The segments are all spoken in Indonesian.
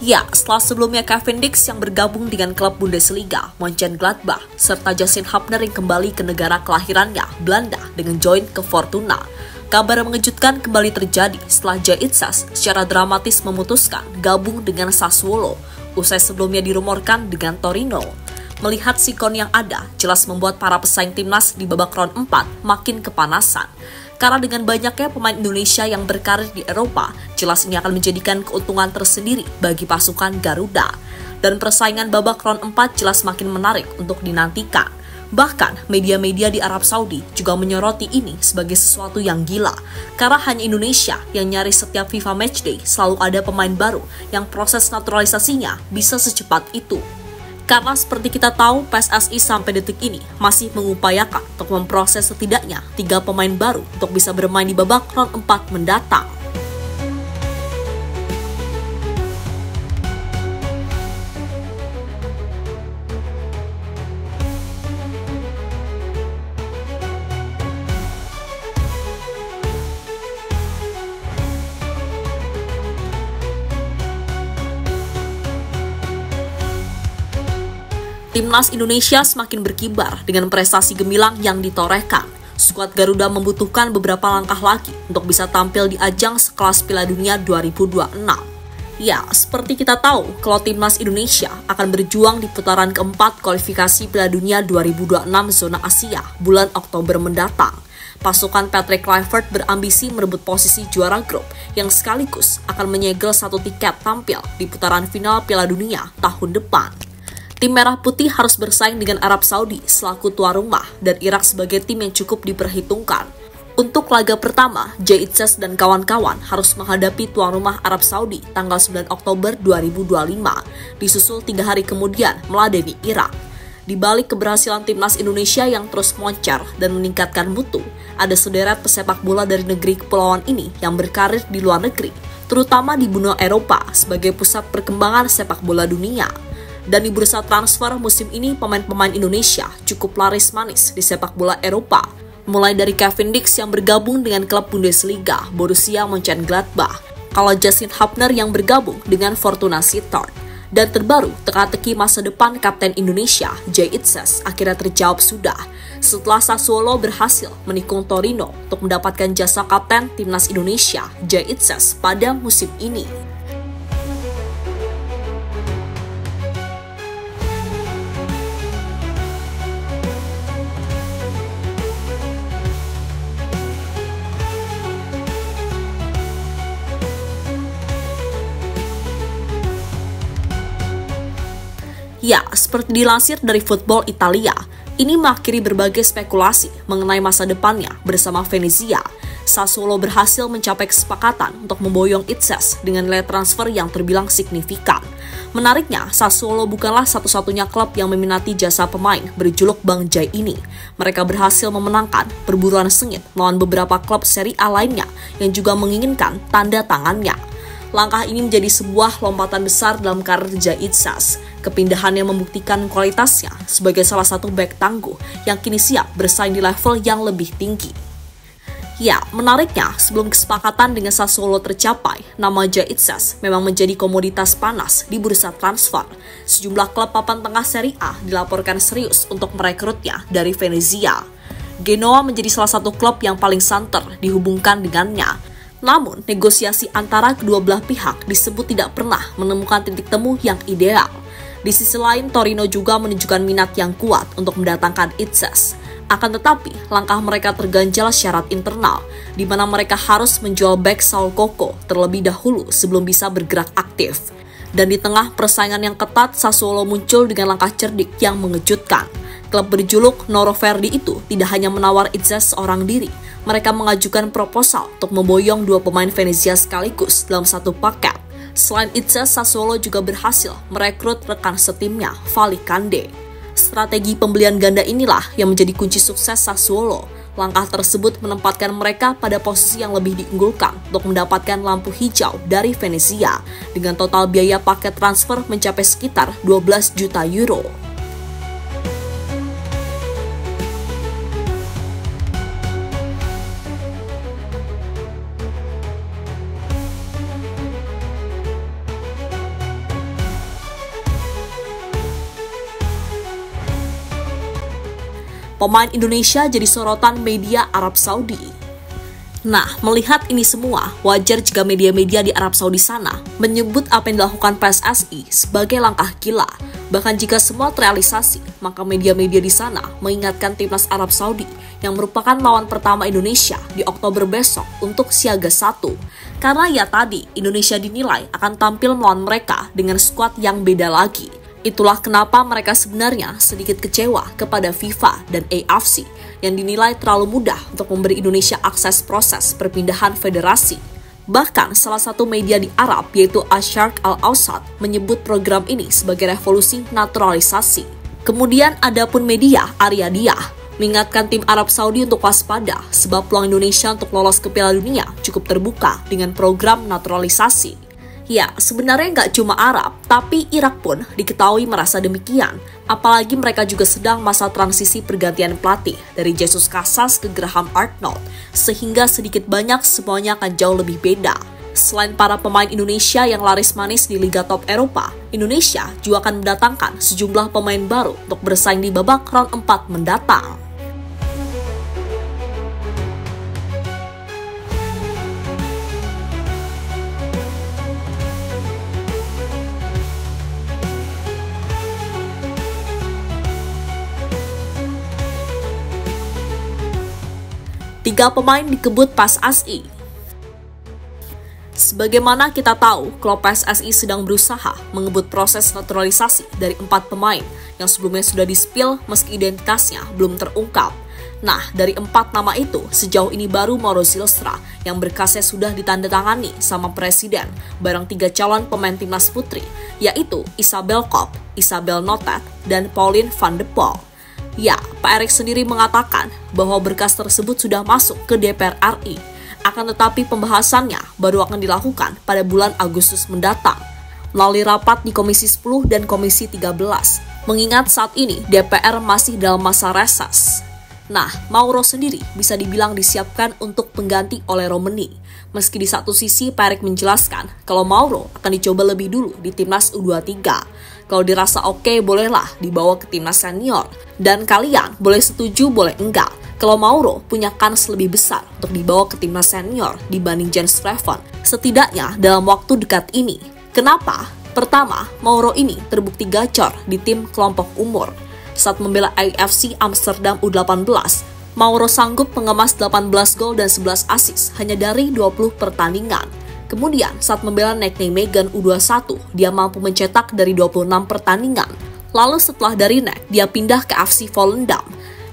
Ya, setelah sebelumnya Cavendish yang bergabung dengan klub Bundesliga, Mönchengladbach, serta Justin Hubner yang kembali ke negara kelahirannya, Belanda, dengan join ke Fortuna. Kabar mengejutkan kembali terjadi setelah Jaitzes secara dramatis memutuskan gabung dengan Sassuolo, usai sebelumnya dirumorkan dengan Torino. Melihat sikon yang ada, jelas membuat para pesaing timnas di babak round 4 makin kepanasan. Karena dengan banyaknya pemain Indonesia yang berkarir di Eropa, jelas ini akan menjadikan keuntungan tersendiri bagi pasukan Garuda. Dan persaingan babak round 4 jelas makin menarik untuk dinantikan. Bahkan, media-media di Arab Saudi juga menyoroti ini sebagai sesuatu yang gila. Karena hanya Indonesia yang nyaris setiap FIFA Matchday selalu ada pemain baru yang proses naturalisasinya bisa secepat itu. Karena seperti kita tahu, PSSI sampai detik ini masih mengupayakan untuk memproses setidaknya 3 pemain baru untuk bisa bermain di babak round 4 mendatang. Timnas Indonesia semakin berkibar dengan prestasi gemilang yang ditorehkan. Skuad Garuda membutuhkan beberapa langkah lagi untuk bisa tampil di ajang sekelas Piala Dunia 2026. Ya, seperti kita tahu, kalau Timnas Indonesia akan berjuang di putaran keempat kualifikasi Piala Dunia 2026 zona Asia bulan Oktober mendatang. Pasukan Patrick Kluivert berambisi merebut posisi juara grup yang sekaligus akan menyegel 1 tiket tampil di putaran final Piala Dunia tahun depan. Tim Merah Putih harus bersaing dengan Arab Saudi selaku tuan rumah dan Irak sebagai tim yang cukup diperhitungkan. Untuk laga pertama, Jaitzes dan kawan-kawan harus menghadapi tuan rumah Arab Saudi tanggal 9 Oktober 2025, disusul 3 hari kemudian meladeni Irak. Di balik keberhasilan timnas Indonesia yang terus moncer dan meningkatkan mutu, ada sederet pesepak bola dari negeri kepulauan ini yang berkarir di luar negeri, terutama di benua Eropa sebagai pusat perkembangan sepak bola dunia. Dan di bursa transfer musim ini, pemain-pemain Indonesia cukup laris manis di sepak bola Eropa. Mulai dari Cavendish yang bergabung dengan klub Bundesliga, Borussia Mönchengladbach, kalau Justin Hubner yang bergabung dengan Fortuna Sittard. Dan terbaru, teka-teki masa depan Kapten Indonesia, Jaitzes, akhirnya terjawab sudah. Setelah Sassuolo berhasil menikung Torino untuk mendapatkan jasa Kapten Timnas Indonesia, Jaitzes, pada musim ini. Ya, seperti dilansir dari Football Italia, ini mengakhiri berbagai spekulasi mengenai masa depannya bersama Venezia. Sassuolo berhasil mencapai kesepakatan untuk memboyong Itzes dengan nilai transfer yang terbilang signifikan. Menariknya, Sassuolo bukanlah satu-satunya klub yang meminati jasa pemain berjuluk Bang Jai ini. Mereka berhasil memenangkan perburuan sengit melawan beberapa klub Serie A lainnya yang juga menginginkan tanda tangannya. Langkah ini menjadi sebuah lompatan besar dalam karir Jaitzes. Kepindahannya membuktikan kualitasnya sebagai salah satu bek tangguh yang kini siap bersaing di level yang lebih tinggi. Ya, menariknya, sebelum kesepakatan dengan Sassuolo tercapai, nama Jaitzes memang menjadi komoditas panas di bursa transfer. Sejumlah klub papan tengah Serie A dilaporkan serius untuk merekrutnya dari Venezia. Genoa menjadi salah satu klub yang paling santer dihubungkan dengannya. Namun, negosiasi antara kedua belah pihak disebut tidak pernah menemukan titik temu yang ideal. Di sisi lain, Torino juga menunjukkan minat yang kuat untuk mendatangkan Itzes. Akan tetapi, langkah mereka terganjal syarat internal, di mana mereka harus menjual bek Saul Coco terlebih dahulu sebelum bisa bergerak aktif. Dan di tengah persaingan yang ketat, Sassuolo muncul dengan langkah cerdik yang mengejutkan. Klub berjuluk Noro Verdi itu tidak hanya menawar Itzes seorang diri, mereka mengajukan proposal untuk memboyong 2 pemain Venezia sekaligus dalam satu paket. Selain Itzes, Sassuolo juga berhasil merekrut rekan setimnya, Valicante. Strategi pembelian ganda inilah yang menjadi kunci sukses Sassuolo. Langkah tersebut menempatkan mereka pada posisi yang lebih diunggulkan untuk mendapatkan lampu hijau dari Venezia, dengan total biaya paket transfer mencapai sekitar 12 juta euro. pemain Indonesia jadi sorotan media Arab Saudi. Nah, melihat ini semua, wajar jika media-media di Arab Saudi sana menyebut apa yang dilakukan PSSI sebagai langkah gila. Bahkan jika semua terrealisasi, maka media-media di sana mengingatkan timnas Arab Saudi yang merupakan lawan pertama Indonesia di Oktober besok untuk siaga 1. Karena ya tadi, Indonesia dinilai akan tampil melawan mereka dengan skuad yang beda lagi. Itulah kenapa mereka sebenarnya sedikit kecewa kepada FIFA dan AFC yang dinilai terlalu mudah untuk memberi Indonesia akses proses perpindahan federasi. Bahkan salah satu media di Arab yaitu Asharq Al-Awsat menyebut program ini sebagai revolusi naturalisasi. Kemudian ada pun media Ariyadiyah mengingatkan tim Arab Saudi untuk waspada sebab peluang Indonesia untuk lolos ke Piala Dunia cukup terbuka dengan program naturalisasi. Ya, sebenarnya nggak cuma Arab, tapi Irak pun diketahui merasa demikian. Apalagi mereka juga sedang masa transisi pergantian pelatih dari Jesus Casas ke Graham Arnold, sehingga sedikit banyak semuanya akan jauh lebih beda. Selain para pemain Indonesia yang laris manis di Liga Top Eropa, Indonesia juga akan mendatangkan sejumlah pemain baru untuk bersaing di babak round 4 mendatang. Tiga pemain dikebut PSSI. Sebagaimana kita tahu, klub PSSI sedang berusaha mengebut proses naturalisasi dari 4 pemain yang sebelumnya sudah di-spill meski identitasnya belum terungkap. Nah, dari 4 nama itu, sejauh ini baru Mauro Zylstra yang berkasnya sudah ditandatangani sama Presiden bareng 3 calon pemain timnas putri, yaitu Isabel Kopp, Isabel Notet, dan Pauline van de Poel. Ya, Pak Erick sendiri mengatakan bahwa berkas tersebut sudah masuk ke DPR RI, akan tetapi pembahasannya baru akan dilakukan pada bulan Agustus mendatang, melalui rapat di Komisi 10 dan Komisi 13, mengingat saat ini DPR masih dalam masa reses. Nah, Mauro sendiri bisa dibilang disiapkan untuk pengganti oleh Romeni, meski di satu sisi Pak Erick menjelaskan kalau Mauro akan dicoba lebih dulu di Timnas U23. Kalau dirasa oke, bolehlah dibawa ke timnas senior. Dan kalian boleh setuju, boleh enggak. Kalau Mauro punya kans lebih besar untuk dibawa ke timnas senior dibanding Jens Vreven, setidaknya dalam waktu dekat ini. Kenapa? Pertama, Mauro ini terbukti gacor di tim kelompok umur. Saat membela AFC Amsterdam U18, Mauro sanggup mengemas 18 gol dan 11 assist hanya dari 20 pertandingan. Kemudian, saat membela Nijmegen U21, dia mampu mencetak dari 26 pertandingan. Lalu setelah dari NEC, dia pindah ke FC Volendam.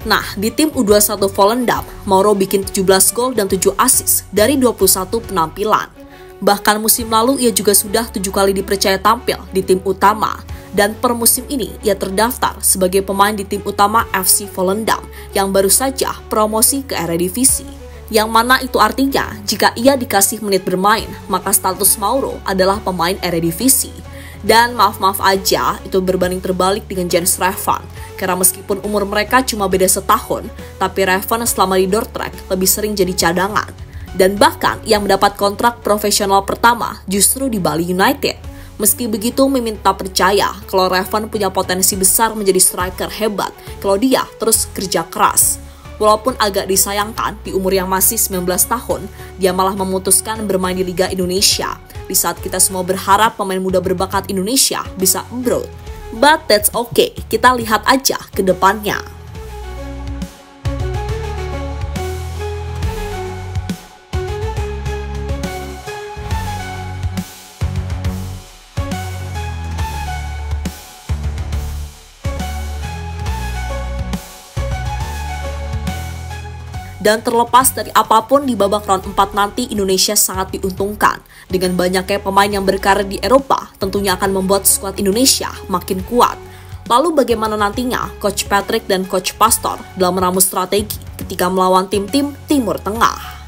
Nah, di tim U21 Volendam, Mauro bikin 17 gol dan 7 assist dari 21 penampilan. Bahkan musim lalu, ia juga sudah 7 kali dipercaya tampil di tim utama. Dan per musim ini, ia terdaftar sebagai pemain di tim utama FC Volendam yang baru saja promosi ke Eredivisie. Yang mana itu artinya, jika ia dikasih menit bermain, maka status Mauro adalah pemain Eredivisie. Dan maaf-maaf aja, itu berbanding terbalik dengan Jens Vreven. Karena meskipun umur mereka cuma beda setahun, tapi Vreven selama di Dordrecht lebih sering jadi cadangan. Dan bahkan yang mendapat kontrak profesional pertama justru di Bali United. Meski begitu, Mimin tak percaya kalau Vreven punya potensi besar menjadi striker hebat kalau dia terus kerja keras. Walaupun agak disayangkan, di umur yang masih 19 tahun, dia malah memutuskan bermain di Liga Indonesia. Di saat kita semua berharap pemain muda berbakat Indonesia bisa abroad. But that's okay, kita lihat aja ke depannya. Dan terlepas dari apapun di babak round 4 nanti, Indonesia sangat diuntungkan. Dengan banyaknya pemain yang berkarir di Eropa, tentunya akan membuat skuad Indonesia makin kuat. Lalu bagaimana nantinya Coach Patrick dan Coach Pastor dalam meramu strategi ketika melawan tim-tim Timur Tengah?